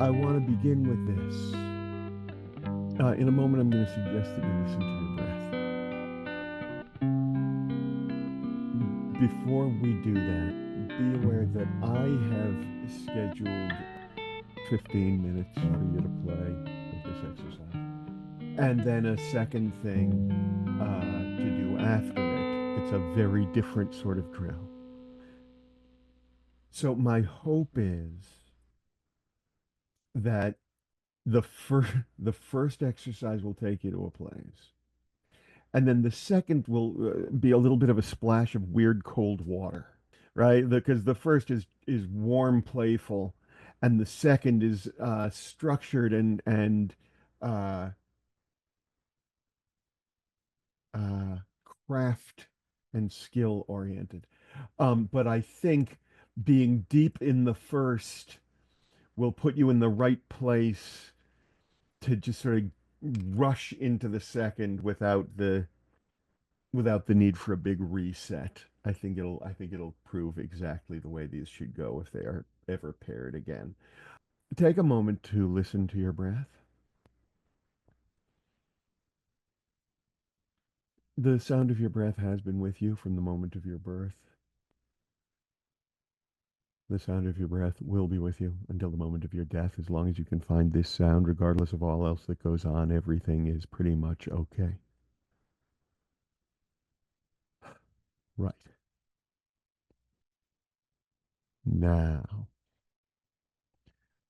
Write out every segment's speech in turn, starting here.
I want to begin with this. In a moment, I'm going to suggest that you listen to your breath. Before we do that, be aware that I have scheduled 15 minutes for you to play with this exercise. And then a second thing to do after it. It's a very different sort of drill. So my hope is that the first exercise will take you to a place. And then the second will be a little bit of a splash of weird cold water, right? Because the first is warm, playful, and the second is structured and uh, uh, craft and skill oriented. But I think being deep in the first will put you in the right place to just sort of rush into the second without the need for a big reset. I think it'll prove exactly the way these should go if they are ever paired again. Take a moment to listen to your breath. The sound of your breath has been with you from the moment of your birth. The sound of your breath will be with you until the moment of your death. As long as you can find this sound, regardless of all else that goes on, everything is pretty much okay. Right. Now,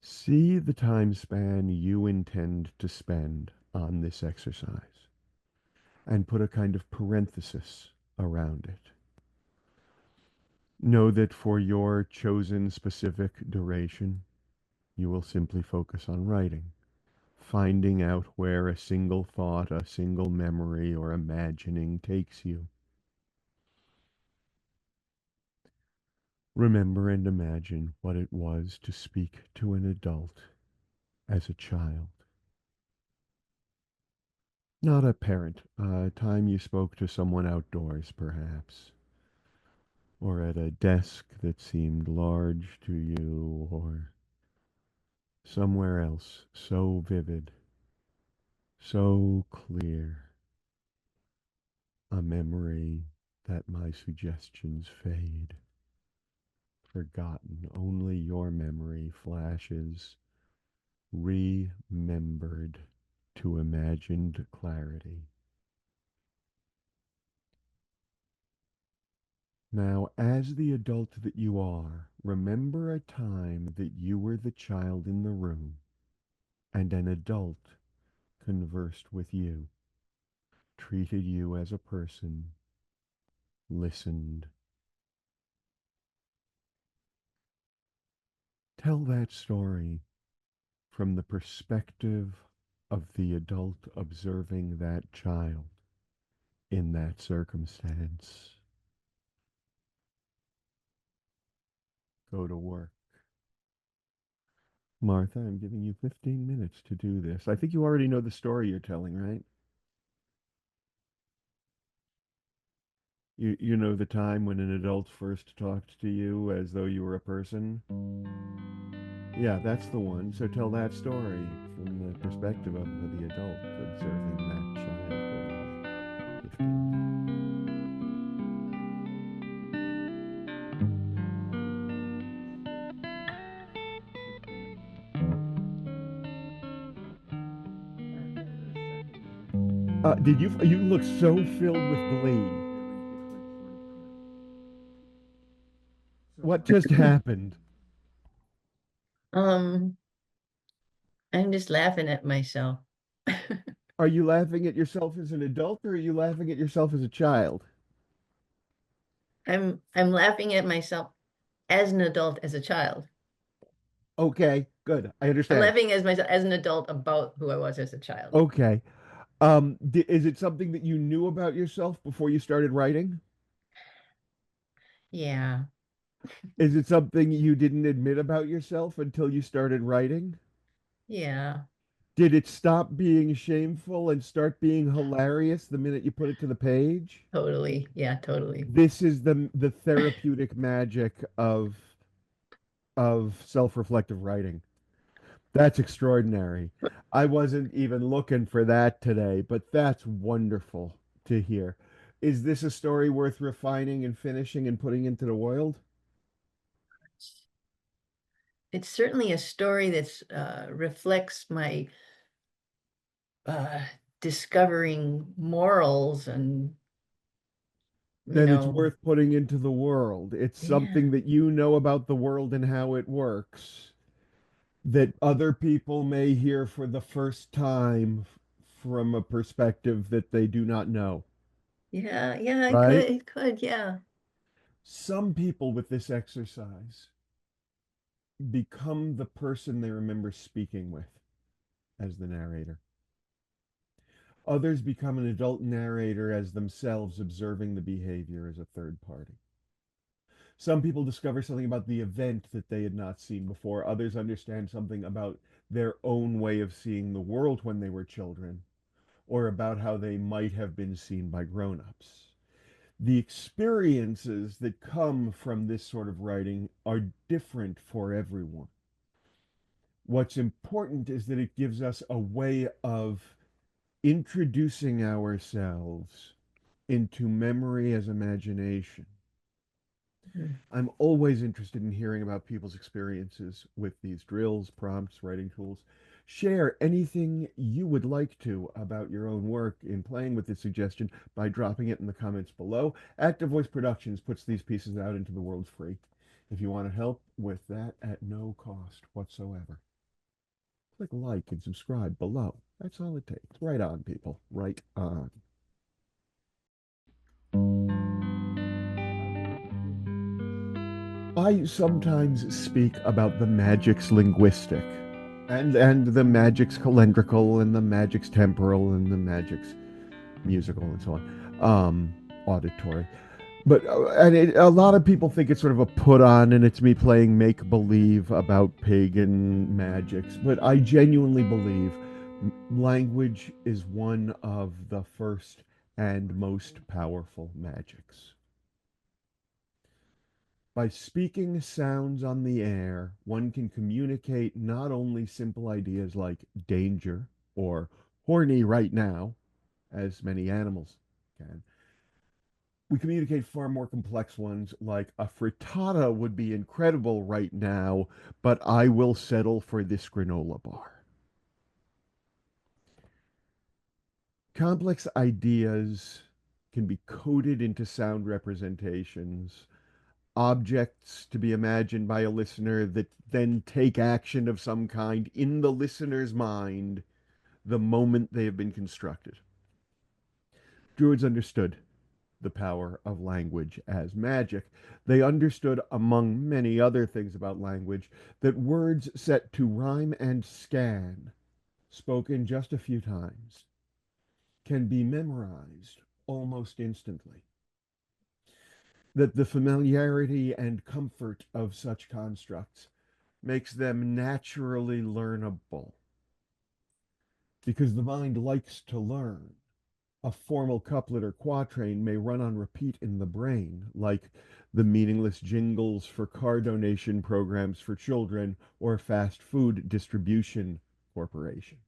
see the time span you intend to spend on this exercise and put a kind of parenthesis around it. Know that for your chosen specific duration, you will simply focus on writing, finding out where a single thought, a single memory, or imagining takes you. Remember and imagine what it was to speak to an adult as a child. Not a parent, a time you spoke to someone outdoors, perhaps, or at a desk that seemed large to you, or somewhere else so vivid, so clear, a memory that my suggestions fade. Forgotten, only your memory flashes, remembered to imagined clarity. Now, as the adult that you are, remember a time that you were the child in the room and an adult conversed with you, treated you as a person, listened. Tell that story from the perspective of the adult observing that child in that circumstance. Go to work. Martha, I'm giving you 15 minutes to do this. I think you already know the story you're telling, right? You know the time when an adult first talked to you as though you were a person? Yeah, that's the one. So tell that story from the perspective of the adult observing that child go to work. 15 minutes. Did you look so filled with glee? What just happened? Um, I'm just laughing at myself. Are you laughing at yourself as an adult or are you laughing at yourself as a child? I'm laughing at myself as an adult, as a child. Okay, good. I I'm understand. laughing as myself as an adult about who I was as a child. Okay. Is it something that you knew about yourself before you started writing? Yeah, Is it something you didn't admit about yourself until you started writing? yeah, Did it stop being shameful and start being hilarious the minute you put it to the page? totally. Yeah, totally. This is the therapeutic magic of self-reflective writing. That's extraordinary. I wasn't even looking for that today, but that's wonderful to hear. Is this a story worth refining and finishing and putting into the world? It's certainly a story that's reflects my discovering morals and, you Then it's know, worth putting into the world. It's yeah, something that you know about the world and how it works that other people may hear for the first time from a perspective that they do not know, yeah, yeah, right? it could, yeah. Some people with this exercise become the person they remember speaking with as the narrator. Others become an adult narrator as themselves observing the behavior as a third party. Some people discover something about the event that they had not seen before. Others understand something about their own way of seeing the world when they were children, or about how they might have been seen by grown-ups. The experiences that come from this sort of writing are different for everyone. What's important is that it gives us a way of introducing ourselves into memory as imagination. Mm. I'm always interested in hearing about people's experiences with these drills, prompts, writing tools. Share anything you would like to about your own work in playing with this suggestion by dropping it in the comments below. Active Voice Productions puts these pieces out into the world free. If you want to help with that at no cost whatsoever, click like and subscribe below. That's all it takes. Right on, people. Right on. I sometimes speak about the magic's linguistic and the magic's calendrical and the magic's temporal and the magic's musical and so on. Auditory. But a lot of people think it's sort of a put on and it's me playing make believe about pagan magics. But I genuinely believe language is one of the first and most powerful magics. By speaking sounds on the air, one can communicate not only simple ideas like danger or horny right now, as many animals can. We communicate far more complex ones like a frittata would be incredible right now, but I will settle for this granola bar. Complex ideas can be coded into sound representations, objects to be imagined by a listener that then take action of some kind in the listener's mind the moment they have been constructed. Druids understood the power of language as magic. They understood, among many other things about language, that words set to rhyme and scan, spoken just a few times, can be memorized almost instantly. That the familiarity and comfort of such constructs makes them naturally learnable because the mind likes to learn. A formal couplet or quatrain may run on repeat in the brain, like the meaningless jingles for car donation programs for children or fast food distribution corporations.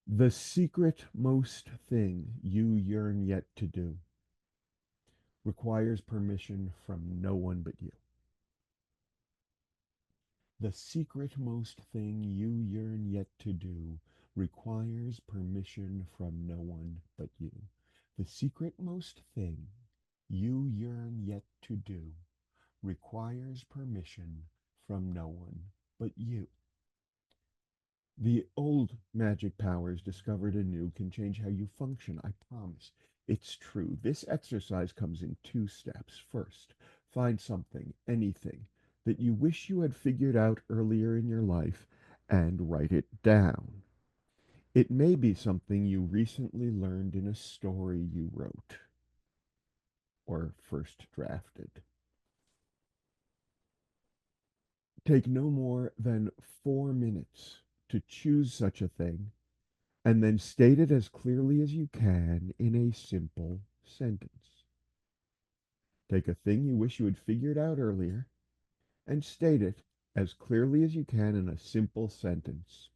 The secret most thing you yearn yet to do requires permission from no one but you. The secret most thing you yearn yet to do requires permission from no one but you. The secret most thing you yearn yet to do requires permission from no one but you. The old magic powers discovered anew can change how you function, I promise. It's true. This exercise comes in two steps. First, find something, anything, that you wish you had figured out earlier in your life and write it down. It may be something you recently learned in a story you wrote or first drafted. Take no more than 4 minutes to choose such a thing and then state it as clearly as you can in a simple sentence. Take a thing you wish you had figured out earlier and state it as clearly as you can in a simple sentence.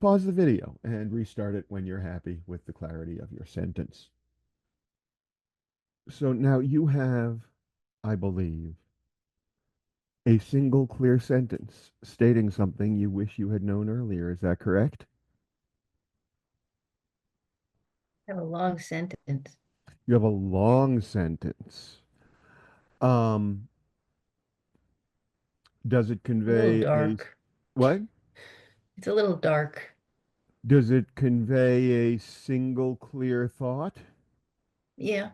Pause the video and restart it when you're happy with the clarity of your sentence. So now you have, I believe, a single clear sentence stating something you wish you had known earlier. Is that correct? I have a long sentence. You have a long sentence. Um, does it A little convey a dark. what? It's a little dark. Does it convey a single clear thought? Yeah,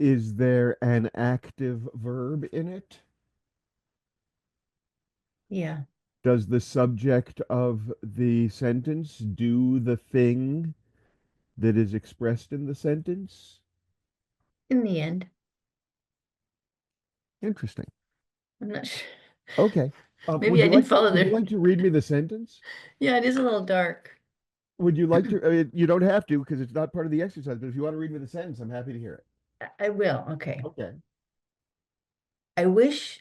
Is there an active verb in it? yeah. Does the subject of the sentence do the thing that is expressed in the sentence? In the end, Interesting. I'm not sure. Okay. Maybe I didn't follow Would you there. like to read me the sentence? Yeah, it is a little dark. Would you like to? You don't have to because it's not part of the exercise. But if you want to read me the sentence, I'm happy to hear it. I will. Okay. Okay. I wish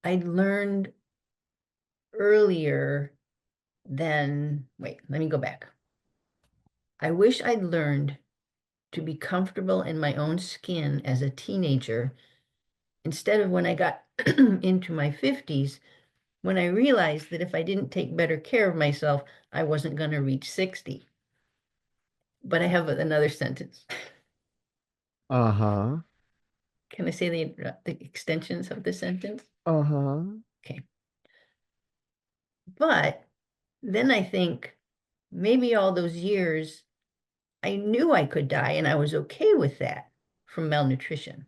I'd learned earlier than, wait, let me go back. I wish I'd learned to be comfortable in my own skin as a teenager instead of when I got into my 50s, when I realized that if I didn't take better care of myself, I wasn't going to reach 60. But I have another sentence. Uh-huh. Can I say the extensions of the sentence? Uh-huh. Okay. But then I think maybe all those years I knew I could die and I was okay with that from malnutrition.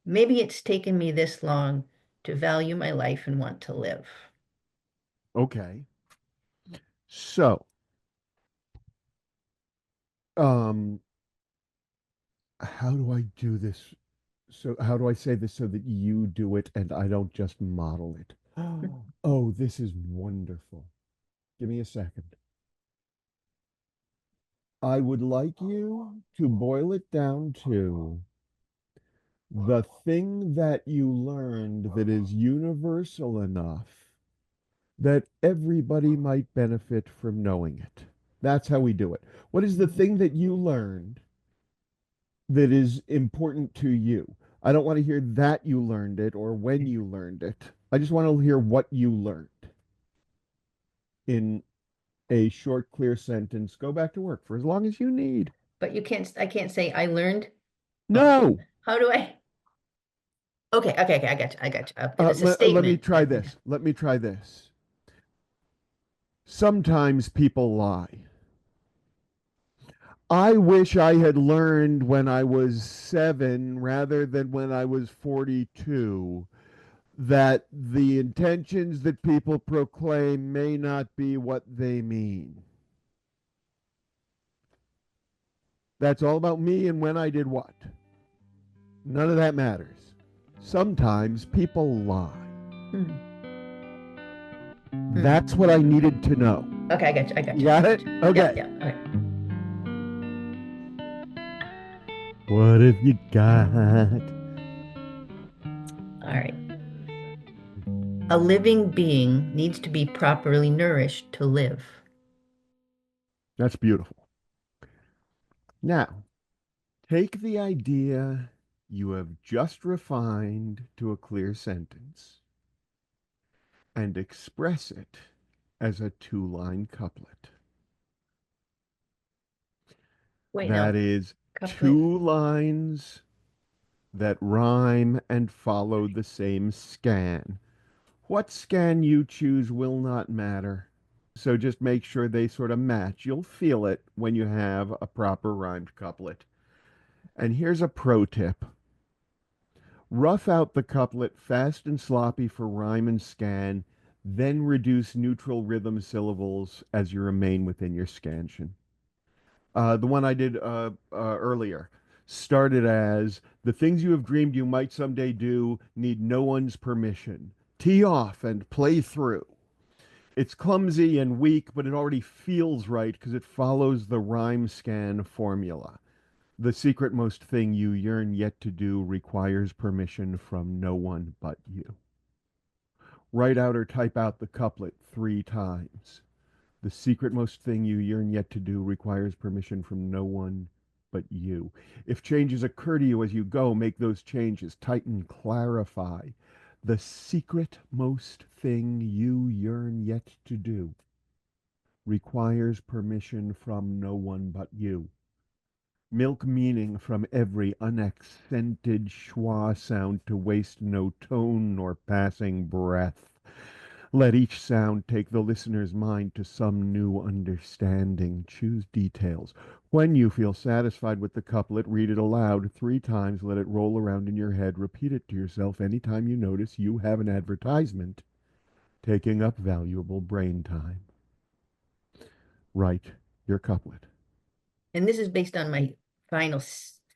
Maybe it's taken me this long to value my life and want to live. Okay. So, um, how do I do this? So, how do I say this so that you do it and I don't just model it? Oh, this is wonderful. Give me a second. I would like you to boil it down to the thing that you learned that is universal enough that everybody might benefit from knowing it. That's how we do it. What is the thing that you learned that is important to you? I don't want to hear that you learned it or when you learned it. I just want to hear what you learned in a short, clear sentence. Go back to work for as long as you need. But I can't say I learned. Oh, No. how do I? Okay, I got you. I got you. If it's a Let me statement, try this. Let me try this. Sometimes people lie. I wish I had learned when I was 7 rather than when I was 42 that the intentions that people proclaim may not be what they mean. That's all about me and when I did what. None of that matters. Sometimes people lie. hmm, That's what I needed to know. okay, I got you. I got You you. I got got it? you. Yep, Okay. yep. Okay. What have you got? All right. A living being needs to be properly nourished to live. That's beautiful. Now, take the idea you have just refined to a clear sentence and express it as a two-line couplet. Wait, That no. is Couplet. two lines that rhyme and follow the same scan. What scan you choose will not matter. So just make sure they sort of match. You'll feel it when you have a proper rhymed couplet. And here's a pro tip. Rough out the couplet fast and sloppy for rhyme and scan, then reduce neutral rhythm syllables as you remain within your scansion. The one I did earlier started as the things you have dreamed you might someday do need no one's permission. Tee off and play through. It's clumsy and weak, but it already feels right because it follows the rhyme scan formula. The secret most thing you yearn yet to do requires permission from no one but you. Write out or type out the couplet 3 times. The secret most thing you yearn yet to do requires permission from no one but you. If changes occur to you as you go, make those changes. Tighten, clarify. The secret most thing you yearn yet to do requires permission from no one but you. Milk meaning from every unaccented schwa sound to waste no tone nor passing breath. Let each sound take the listener's mind to some new understanding. Choose details. When you feel satisfied with the couplet, read it aloud 3 times. Let it roll around in your head. Repeat it to yourself anytime you notice you have an advertisement taking up valuable brain time. Write your couplet. And this is based on my final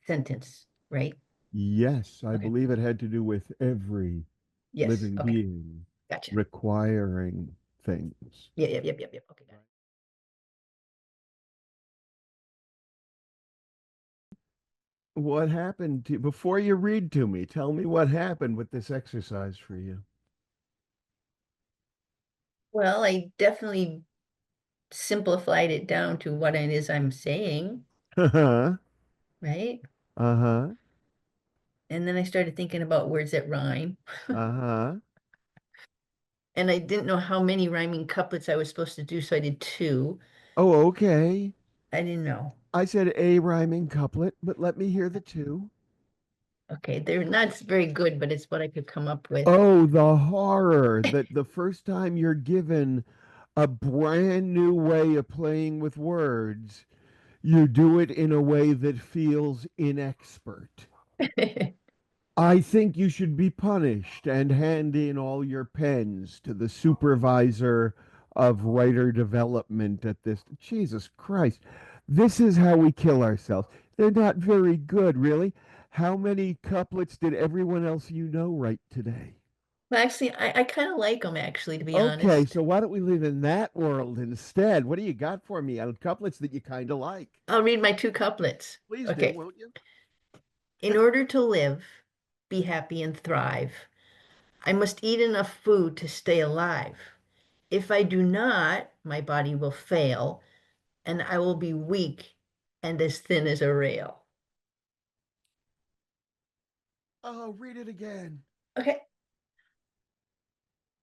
sentence, right? Yes, I Okay. believe it had to do with every Yes. living Okay. being Gotcha. requiring things. Yeah, yep, yep, yep, yep. Okay, got it. What happened to before you read to me? Tell me what happened with this exercise for you. Well, I definitely simplified it down to what it is I'm saying, Uh-huh. right? Uh-huh. And then I started thinking about words that rhyme. Uh-huh. And I didn't know how many rhyming couplets I was supposed to do, so I did two. Oh, okay. I didn't know. I said a rhyming couplet, but let me hear the two. Okay, they're not very good, but it's what I could come up with. Oh, the horror that the first time you're given a brand new way of playing with words, you do it in a way that feels inexpert. I think you should be punished and hand in all your pens to the supervisor of writer development at this. Jesus Christ. This is how we kill ourselves. They're not very good, really. How many couplets did everyone else you know write today? Well, actually, I kind of like them, actually, to be Okay, honest. so why don't we live in that world instead? What do you got for me on couplets that you kind of like? I'll read my two couplets. Please do, Okay. won't you? In order to live, be happy, and thrive, I must eat enough food to stay alive. If I do not, my body will fail, and I will be weak and as thin as a rail. Oh, read it again. Okay.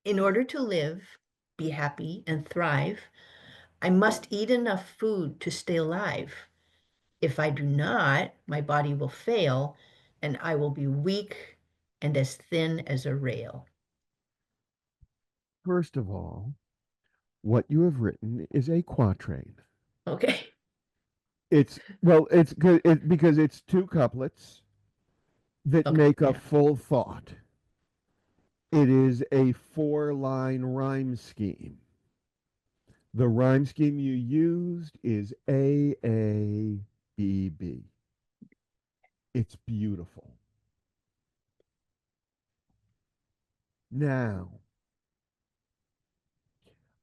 In order to live, be happy, and thrive, I must eat enough food to stay alive. If I do not, my body will fail, and I will be weak and as thin as a rail. First of all, what you have written is a quatrain. Okay. It's well, it's good because it's two couplets that Okay. make a Yeah. full thought. It is a 4 line rhyme scheme. The rhyme scheme you used is AABB. It's beautiful. Now,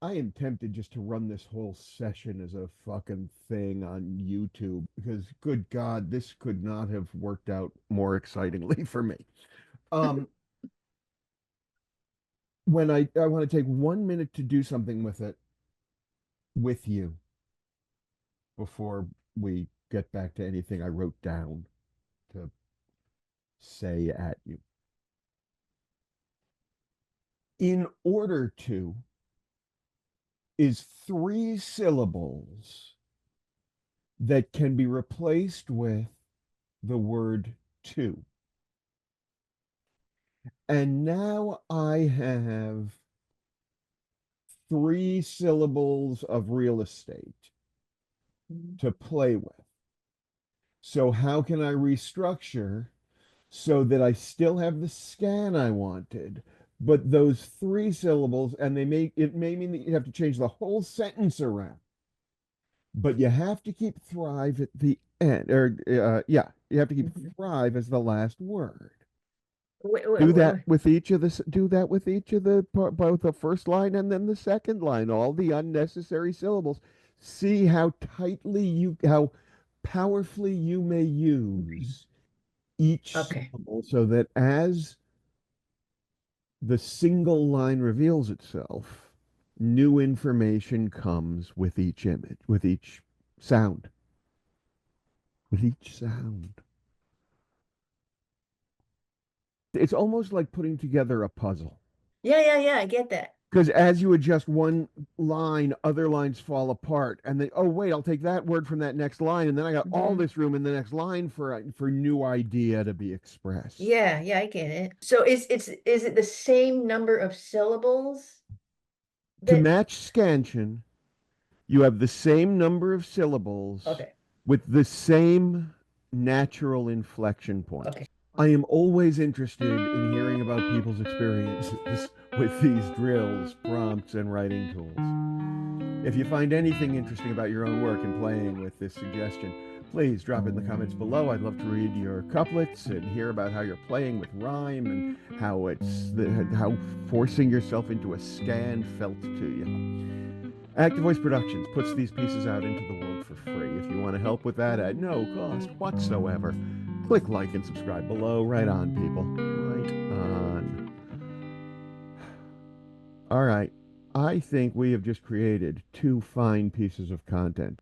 I am tempted just to run this whole session as a fucking thing on YouTube because, good God, this could not have worked out more excitingly for me. Um, when I want to take 1 minute to do something with it with you before we get back to anything I wrote down to say at you. In order to is 3 syllables that can be replaced with the word to. And now I have 3 syllables of real estate to play with. So, how can I restructure so that I still have the scan I wanted, but those 3 syllables, and it may mean that you have to change the whole sentence around, but you have to keep thrive at the end, or yeah, you have to keep Mhm. thrive as the last word. Wait, wait, Do wait, that wait. with each of the do that with each of the both the first line and then the second line, all the unnecessary syllables. See how powerfully you may Okay. use each Okay. syllable so that as the single line reveals itself, new information comes with each image, sound, with each sound. It's almost like putting together a puzzle. Yeah, yeah, yeah, I get that. Because as you adjust one line, other lines fall apart, and then oh wait, I'll take that word from that next line, and then I got all Hmm. this room in the next line for new idea to be expressed. Yeah, yeah, I get it. So is it the same number of syllables To that match scansion, you have the same number of syllables okay, with the same natural inflection point. okay. I am always interested in hearing about people's experiences with these drills, prompts, and writing tools. If you find anything interesting about your own work in playing with this suggestion, please drop it in the comments below. I'd love to read your couplets and hear about how you're playing with rhyme and how forcing yourself into a scan felt to you. Active Voice Productions puts these pieces out into the world for free. If you want to help with that at no cost whatsoever, click like and subscribe below. Right on, people. Right on. All right. I think we have just created two fine pieces of content.